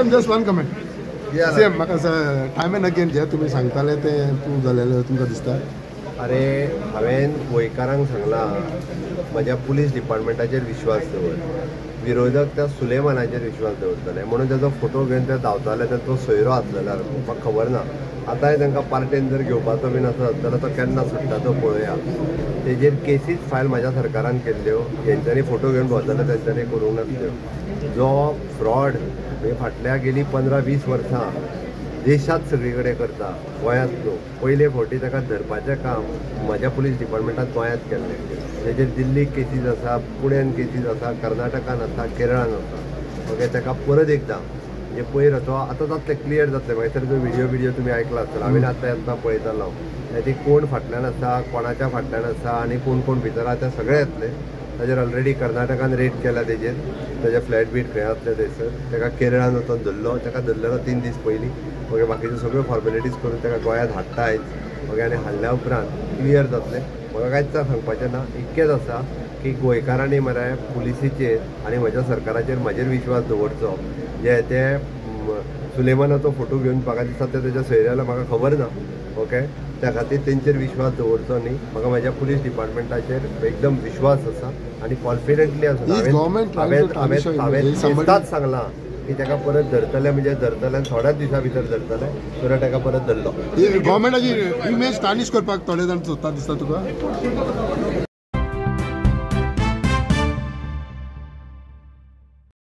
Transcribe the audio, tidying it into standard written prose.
CM just one comment CM म्हाका time end again जे तुमी सांगताले ते तूं जालेले तुमकां दिसता अरे हांवें गोंयकारांक सांगलां म्हज्या पुलीस डिपार्टमेंटाचेर विश्वास दवर विरोधक त्या सुलेमानाचेर विश्वास दवरतले म्हणून ताजो फोटो घेवन ते धांवताले तो सोयरो आसलेलो म्हाका खबर ना आतांय तांकां पार्टेन जर घेवपाचो बीन आसत जाल्यार तो केन्ना सुट्टा तो पळोवया तेजेर केसीस फायल म्हाज्या सरकारान केल्ल्यो हेंच्यांनी फोटो घेवन भोंवताले तेंच्यांनी करूंक नासल्यो जो फ्रॉड फाटल्या गेली 15-20 वर्सां देशात सगळी कडेन करता गोंयांत न्हू पयले फावटी ताका धरपाचें काम म्हज्या पुलीस डिपार्टमेंटान गोंयांत केल्लें तेजेर दिल्लीक केसीस आसा पुण्यान केसीस आसा कर्नाटकान आसा केरळान आसा ओके ताका परत एकदां म्हणजे पयर तो आतां जातलें क्लियर जातलें मागीर जो व्हिडिओ तुमी आयकला आसतलो हांवें आतां येतना पळयतालो ती कोण फाटल्यान आसा कोणाच्या फाटल्यान आसा आनी कोण कोण भितर आसा ते सगळे येतले ताजेर ऑलरेडी कर्नाटकान रेड केला तेजेर ताजे फ्लॅट बीट खंय आसले थंयसर ताका केरळान वचून धरलो ताका धरलेलो 3 दीस पयलीं ओके बाकीच्यो सगळ्यो फॉर्मेलिटीज करून ताका गोंयांत हाडटा आयज ओके आनी हाडल्या उपरांत क्लियर जातलें म्हाका कांयच सांगपाचें ना इतकेंच आसा की गोंयकारांनी मरे पुलिसीचेर आनी म्हज्या सरकाराचेर म्हाजेर विश्वास दवरचो जे ते सुलेमानाचो फोटो घेवन म्हाका दिसता ते तेज्या सोयऱ्याला म्हाका खबर ना ओके त्या खातीर तेंचेर विश्वास दवरचो न्ही म्हाका म्हाज्या पुलीस डिपार्टमेंटाचेर एकदम विश्वास आसा आनी कॉन्फिडंटली आसा हांवें तेंच सांगलां की ताका परत धरतले म्हणजे धरतले थोड्याच दिसा भितर धरतले तर ताका परत धरलो गव्हर्मेंटाची इमेज टार्निश करपाक थोडे जाण सोदता दिसता तुका